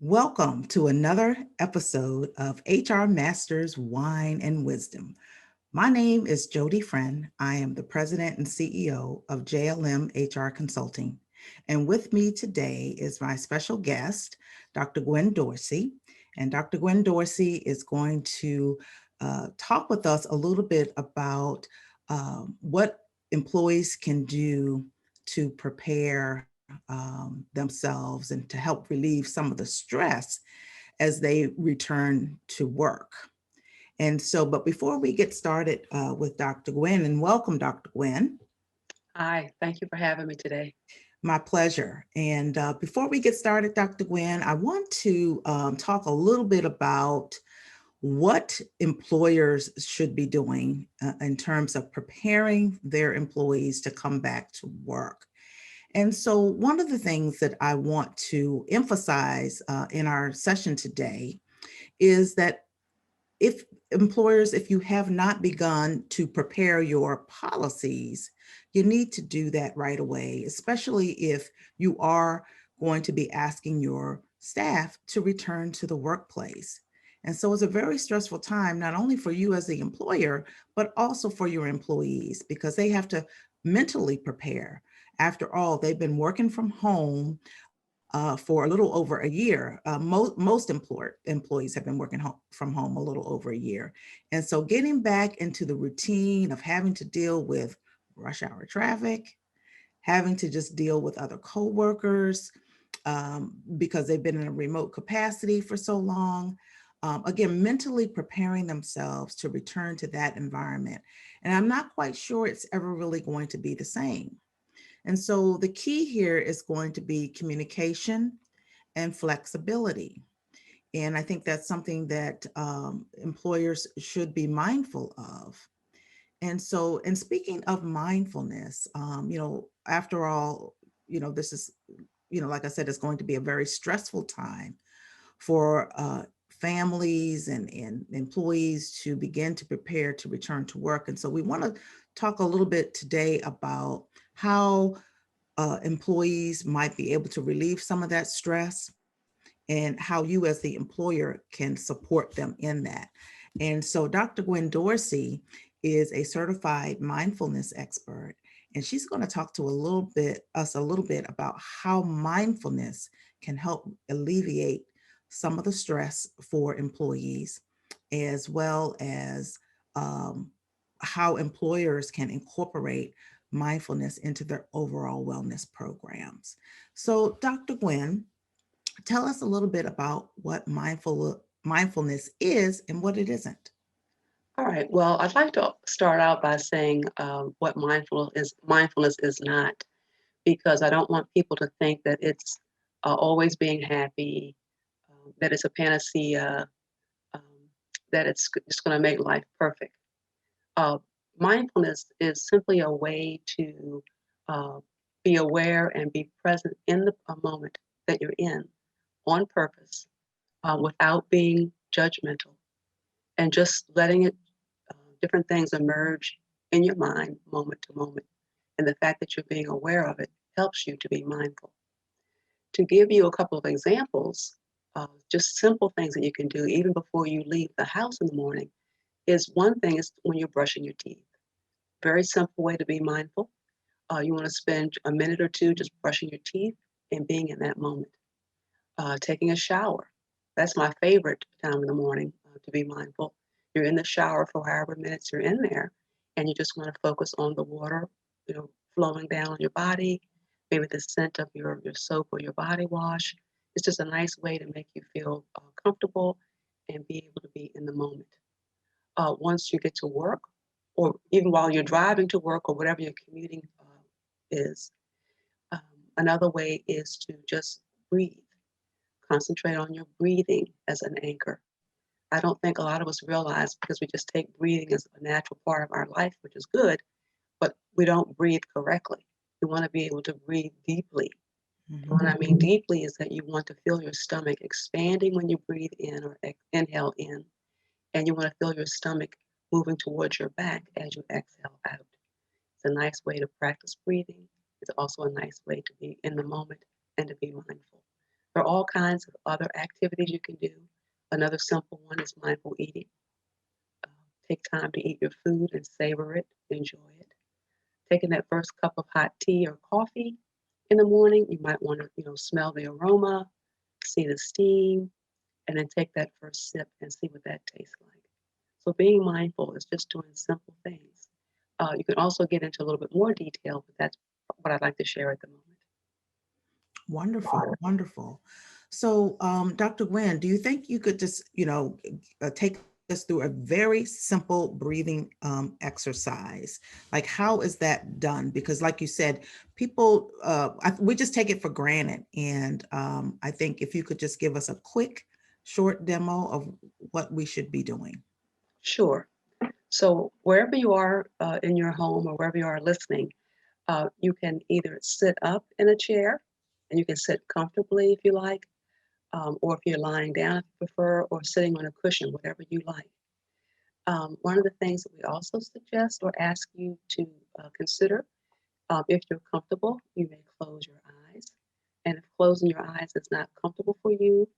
Welcome to another episode of HR Masters Wine and Wisdom. My name is Jody Friend. I am the president and CEO of JLM HR Consulting. And with me today is my special guest, Dr. Gwen Dorsey. And Dr. Gwen Dorsey is going to talk with us a little bit about what employees can do to prepare themselves and to help relieve some of the stress as they return to work. And so, but before we get started with Dr. Gwen, and welcome, Dr. Gwen. Hi, thank you for having me today. My pleasure. And before we get started, Dr. Gwen, I want to talk a little bit about what employers should be doing in terms of preparing their employees to come back to work. And so, one of the things that I want to emphasize in our session today is that if employers, if you have not begun to prepare your policies, you need to do that right away, especially if you are going to be asking your staff to return to the workplace. And so it's a very stressful time, not only for you as the employer, but also for your employees, because they have to mentally prepare. After all, they've been working from home for a little over a year. Most employees have been working from home a little over a year. And so getting back into the routine of having to deal with rush hour traffic, having to just deal with other coworkers because they've been in a remote capacity for so long. Again, mentally preparing themselves to return to that environment. And I'm not quite sure it's ever really going to be the same. And so the key here is going to be communication and flexibility. And I think that's something that employers should be mindful of. And so, and speaking of mindfulness, after all, this is, like I said, it's going to be a very stressful time for families and employees to begin to prepare to return to work. And so we want to talk a little bit today about how employees might be able to relieve some of that stress and how you as the employer can support them in that. And so Dr. Gwen Dorsey is a certified mindfulness expert, and she's going to talk to us a little bit about how mindfulness can help alleviate some of the stress for employees, as well as um, how employers can incorporate mindfulness into their overall wellness programs. So, Dr. Gwen, tell us a little bit about what mindfulness is and what it isn't. All right. Well, I'd like to start out by saying what mindfulness is not, because I don't want people to think that it's always being happy, that it's a panacea, um, that it's just going to make life perfect. Uh, Mindfulness is simply a way to uh, be aware and be present in the moment that you're in on purpose, without being judgmental, and just letting different things emerge in your mind moment to moment. And the fact that you're being aware of it helps you to be mindful. To give you a couple of examples of just simple things that you can do even before you leave the house in the morning, is one thing is when you're brushing your teeth. Very simple way to be mindful. You want to spend a minute or two just brushing your teeth and being in that moment. Taking a shower. That's my favorite time in the morning to be mindful. You're in the shower for however minutes you're in there, and you just want to focus on the water, flowing down on your body, maybe the scent of your soap or your body wash. It's just a nice way to make you feel comfortable and be able to be in the moment. Once you get to work, or even while you're driving to work or whatever your commuting is, um, another way is to just breathe. Concentrate on your breathing as an anchor. I don't think a lot of us realize, because we just take breathing as a natural part of our life, which is good, but we don't breathe correctly. You want to be able to breathe deeply. And what Mhm. I mean deeply is that you want to feel your stomach expanding when you breathe in or inhale in, and you want to feel your stomach moving towards your back as you exhale out. It's a nice way to practice breathing. It's also a nice way to be in the moment and to be mindful. There are all kinds of other activities you can do. Another simple one is mindful eating. Uh, Take time to eat your food and savor it, enjoy it. Taking that first cup of hot tea or coffee in the morning, you might want to, smell the aroma, see the steam, and then take that first sip and see what that tastes like. So being mindful is just doing simple things. You can also get into a little bit more detail, but that's what I'd like to share at the moment. Wonderful, wonderful. So, Dr. Gwen, do you think you could just, take us through a very simple breathing exercise? Like, how is that done? Because, like you said, people, we just take it for granted. And I think if you could just give us a quick, short demo of what we should be doing. Sure. So wherever you are in your home or wherever you are listening, you can either sit up in a chair and you can sit comfortably if you like, or if you're lying down if you prefer, or sitting on a cushion, whatever you like. One of the things that we also suggest or ask you to consider, if you're comfortable, you may close your eyes. And if closing your eyes is not comfortable for you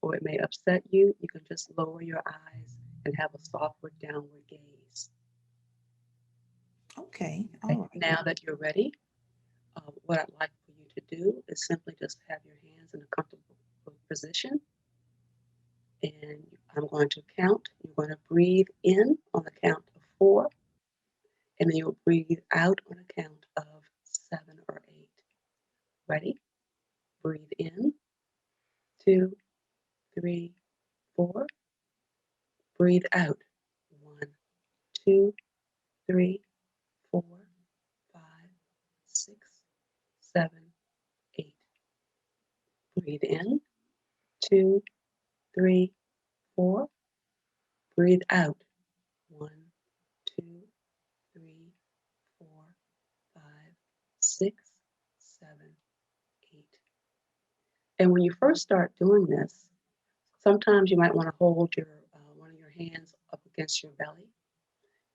or it may upset you, you can just lower your eyes and have a softward downward gaze. Okay, Okay? all right. Now that you're ready, what I'd like for you to do is simply just have your hands in a comfortable position. And I'm going to count. You're going to breathe in on the count of 4, and then you'll breathe out on a count of 7 or 8. Ready? Breathe in, 2, 3, 4. Breathe out, 1, 2, 3, 4, 5, 6, 7, 8. Breathe in, 2, 3, 4. Breathe out, 1, 2, 3, 4, 5, 6, 7, 8. And when you first start doing this, sometimes you might want to hold your one of your hands up against your belly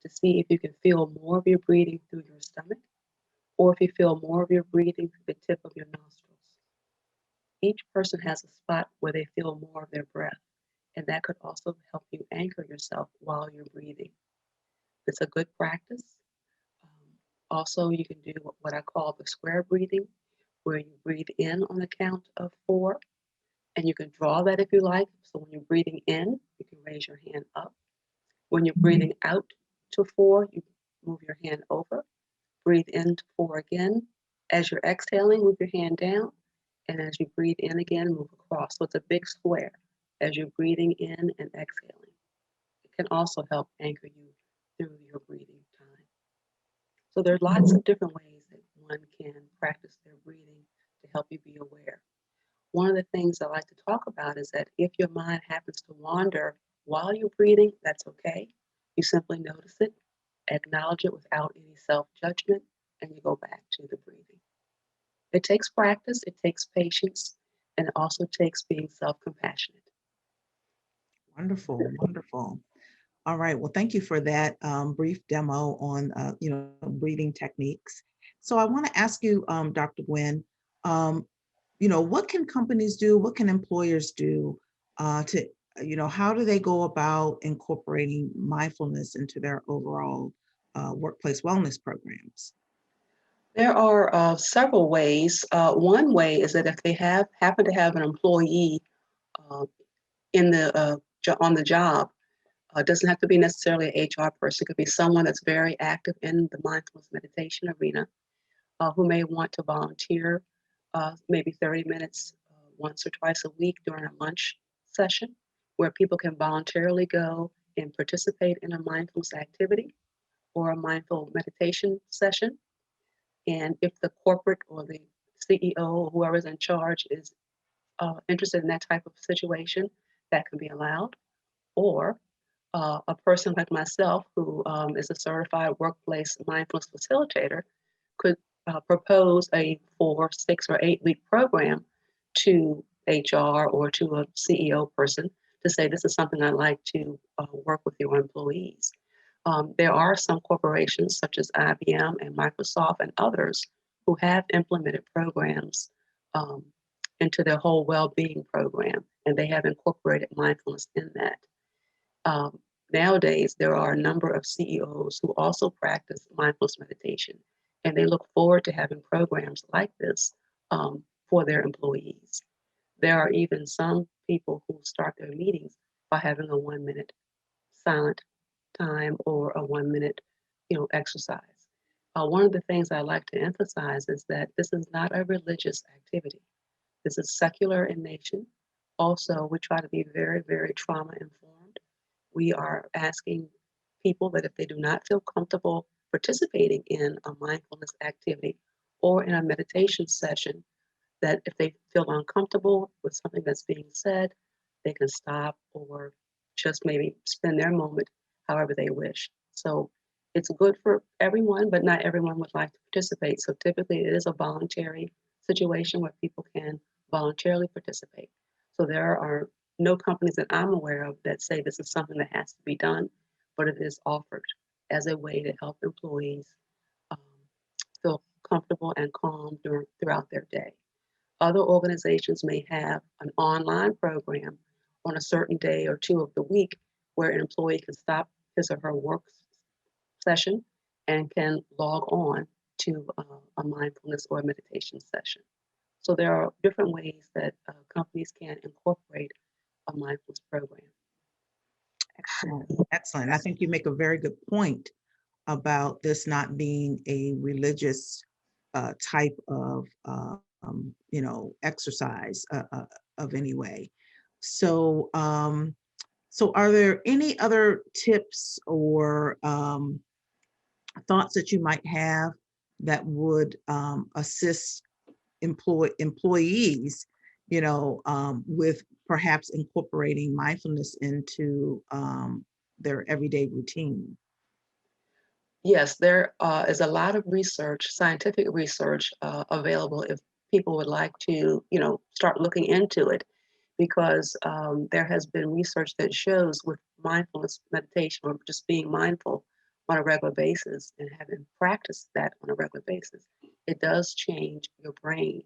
to see if you can feel more of your breathing through your stomach, or if you feel more of your breathing through the tip of your nostrils. Each person has a spot where they feel more of their breath, and that could also help you anchor yourself while you're breathing. It's a good practice. Also, you can do what I call the square breathing, where you breathe in on the count of 4, and you can draw that if you like. So when you're breathing in, you can raise your hand up. When you're breathing out to 4, you move your hand over. Breathe in to 4 again. As you're exhaling, move your hand down. And as you breathe in again, move across. So it's a big square as you're breathing in and exhaling. It can also help anchor you through your breathing time. So there are lots of different ways that one can practice their breathing to help you be aware. One of the things I like to talk about is that if your mind happens to wander while you're breathing, that's okay. You simply notice it, acknowledge it without any self-judgment, and you go back to the breathing. It takes practice, it takes patience, and it also takes being self-compassionate. Wonderful, wonderful. All right. Well, thank you for that brief demo on, breathing techniques. So I want to ask you, Dr. Gwen, um, what can companies do? What can employers do to, how do they go about incorporating mindfulness into their overall workplace wellness programs? There are several ways. One way is that if they happen to have an employee uh, on the job, doesn't have to be necessarily an HR person. It could be someone that's very active in the mindfulness meditation arena, who may want to volunteer maybe 30 minutes once or twice a week during a lunch session, where people can voluntarily go and participate in a mindfulness activity or a mindful meditation session. And if the corporate or the CEO or whoever's in charge is interested in that type of situation, that can be allowed. Or a person like myself, who is a certified workplace mindfulness facilitator, could propose a 4, 6, or 8 week program to HR or to a CEO person to say, this is something I'd like to work with your employees. There are some corporations such as IBM and Microsoft and others who have implemented programs um, into their whole well-being program, and they have incorporated mindfulness in that. Um, Nowadays, there are a number of CEOs who also practice mindfulness meditation, and they look forward to having programs like this for their employees. There are even some people who start their meetings by having a 1 minute silent time or a 1 minute, exercise. One of the things I like to emphasize is that this is not a religious activity. This is secular in nature. Also, we try to be very, very trauma informed. We are asking people that if they do not feel comfortable participating in a mindfulness activity or in a meditation session, that if they feel uncomfortable with something that's being said, they can stop or just maybe spend their moment however they wish. So it's good for everyone, but not everyone would like to participate. So typically it is a voluntary situation where people can voluntarily participate. So there are no companies that I'm aware of that say this is something that has to be done, but it is offered as a way to help employees um, feel comfortable and calm throughout their day. Other organizations may have an online program on a certain day or two of the week where an employee can stop his or her work session and can log on to a mindfulness or a meditation session. So there are different ways that companies can incorporate a mindfulness program. Excellent. Excellent. I think you make a very good point about this not being a religious type of, exercise of any way. So, so are there any other tips or thoughts that you might have that would assist employees, with perhaps incorporating mindfulness into their everyday routine? Yes, there is a lot of research, scientific research available if people would like to, start looking into it, because there has been research that shows with mindfulness meditation or just being mindful on a regular basis and having practiced that on a regular basis, it does change your brain.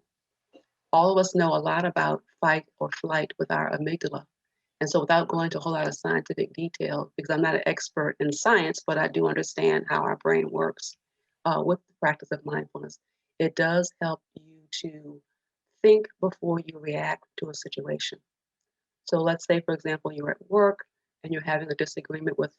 All of us know a lot about fight or flight with our amygdala. And so, without going into a whole lot of scientific detail, because I'm not an expert in science, but I do understand how our brain works with the practice of mindfulness, it does help you to think before you react to a situation. So, let's say, for example, you're at work and you're having a disagreement with,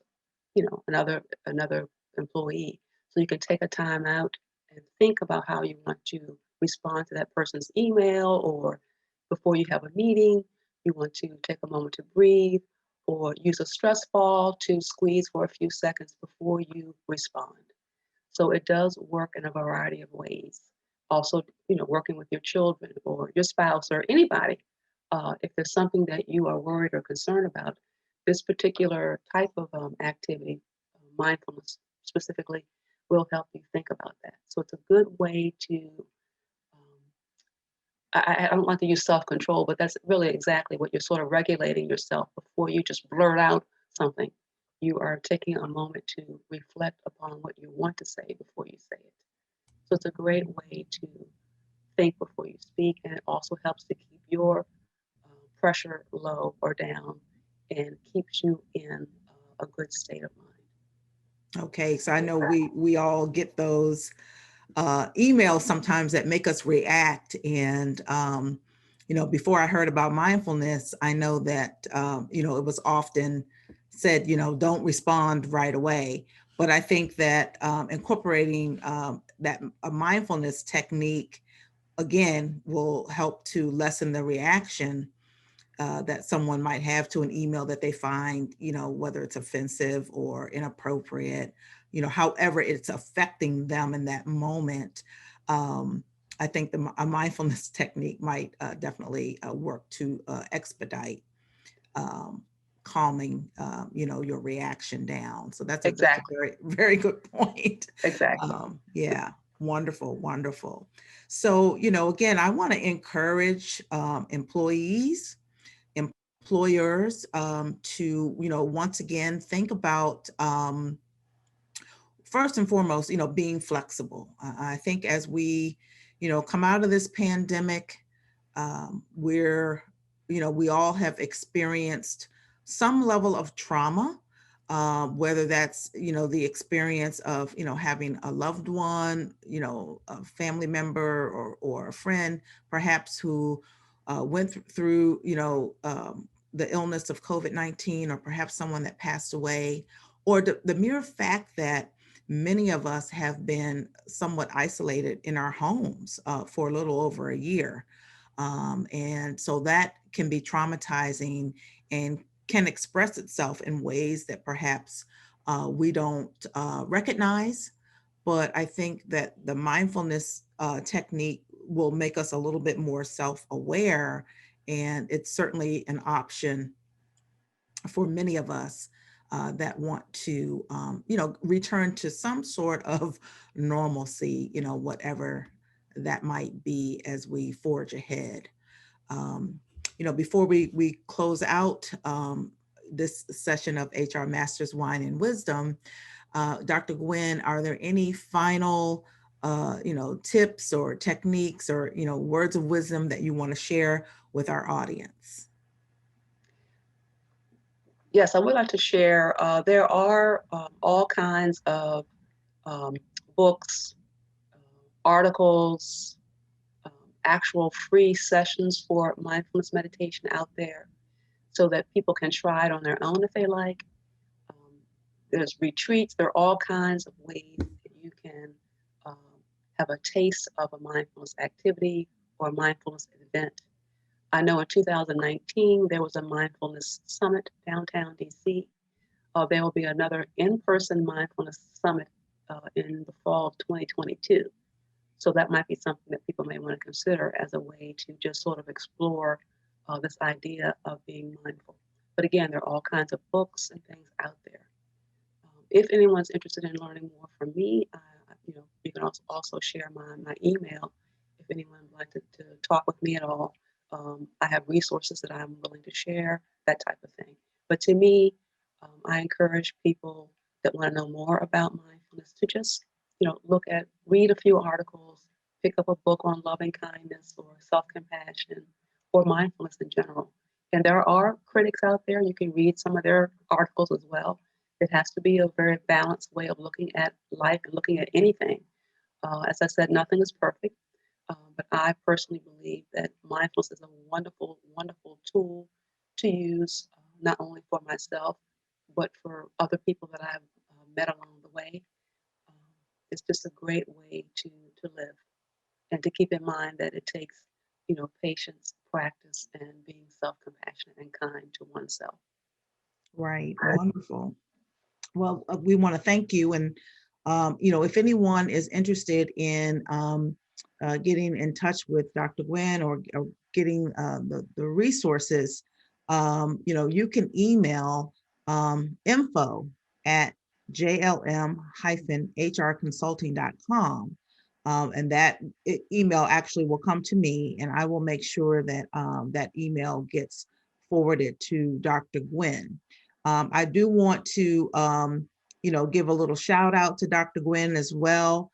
another employee. So you can take a time out and think about how you want to respond to that person's email, or before you have a meeting, you want to take a moment to breathe or use a stress ball to squeeze for a few seconds before you respond. So it does work in a variety of ways. Also, working with your children or your spouse or anybody, if there's something that you are worried or concerned about, this particular type of activity, mindfulness specifically, will help you think about that. So it's a good way to, um, I don't want to use self control, but that's really exactly what you're sort of regulating yourself before you just blurt out something. You are taking a moment to reflect upon what you want to say before you say it. So it's a great way to think before you speak, and it also helps to keep your pressure low or down and keeps you in a good state of mind. Okay, so I know we all get those emails sometimes that make us react. And, before I heard about mindfulness, I know that, it was often said, don't respond right away. But I think that incorporating that a mindfulness technique, again, will help to lessen the reaction that someone might have to an email that they find, whether it's offensive or inappropriate, however it's affecting them in that moment. I think a mindfulness technique might definitely work to expedite um, calming, your reaction down. So that's a Exactly. very, very good point. Exactly. Yeah, wonderful, wonderful. So, again, I want to encourage employees, employers to, once again, think about, first and foremost, being flexible. I think as we, come out of this pandemic, we all have experienced some level of trauma, whether that's, the experience of, having a loved one, a family member or a friend, perhaps who went through, the illness of COVID-19, or perhaps someone that passed away, or the mere fact that many of us have been somewhat isolated in our homes for a little over a year. And so that can be traumatizing and can express itself in ways that perhaps we don't recognize. But I think that the mindfulness technique will make us a little bit more self-aware, and it's certainly an option for many of us that want to, return to some sort of normalcy, whatever that might be as we forge ahead. Um, Before we close out this session of HR Masters Wine and Wisdom, Dr. Gwen, are there any final, tips or techniques or, words of wisdom that you want to share with our audience? Yes, I would like to share. There are all kinds of um, books, articles, um, actual free sessions for mindfulness meditation out there so that people can try it on their own if they like. Um, there's retreats. There are all kinds of ways that you can um, have a taste of a mindfulness activity or a mindfulness event. I know in 2019, there was a mindfulness summit downtown DC. There will be another in-person mindfulness summit in the fall of 2022. So that might be something that people may want to consider as a way to just sort of explore this idea of being mindful. But again, there are all kinds of books and things out there. If anyone's interested in learning more from me, you can also share my email if anyone would like to talk with me at all. I have resources that I'm willing to share, that type of thing. But to me, I encourage people that want to know more about mindfulness to just, read a few articles, pick up a book on loving kindness or self-compassion or mindfulness in general. And there are critics out there. You can read some of their articles as well. It has to be a very balanced way of looking at life and looking at anything. As I said, nothing is perfect, but I personally believe that mindfulness is a wonderful, wonderful tool to use, not only for myself, but for other people that I've met along the way. Um, it's just a great way to live and to keep in mind that it takes, patience, practice, and being self-compassionate and kind to oneself. Right. Wonderful. Well, we want to thank you. And, if anyone is interested in getting in touch with Dr. Gwen, or getting the resources, you can email info at jlm-hrconsulting.com. And that email actually will come to me, and I will make sure that that email gets forwarded to Dr. Gwen. I do want to, give a little shout out to Dr. Gwen as well.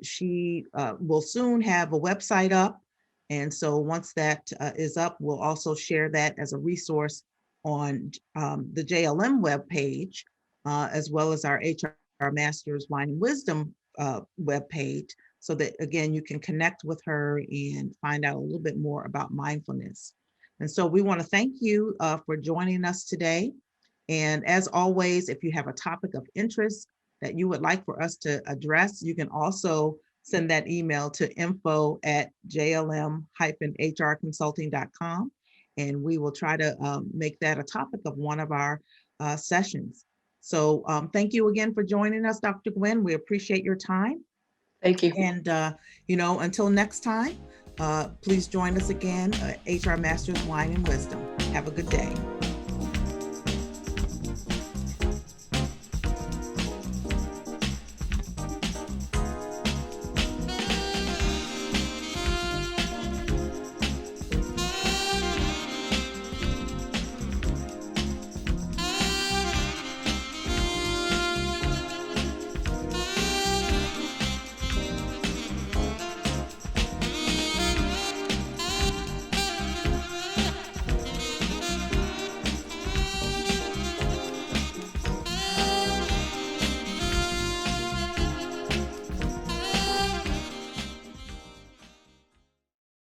She will soon have a website up. And so once that is up, we'll also share that as a resource on the JLM webpage, as well as our HR Masters Wine and Wisdom webpage, so that, again, you can connect with her and find out a little bit more about mindfulness. And so we want to thank you for joining us today. And as always, if you have a topic of interest that you would like for us to address, you can also send that email to info@jlm-hrconsulting.com. And we will try to make that a topic of one of our sessions. So thank you again for joining us, Dr. Gwen. We appreciate your time. Thank you. And, until next time, please join us again, HR Masters Wine and Wisdom. Have a good day.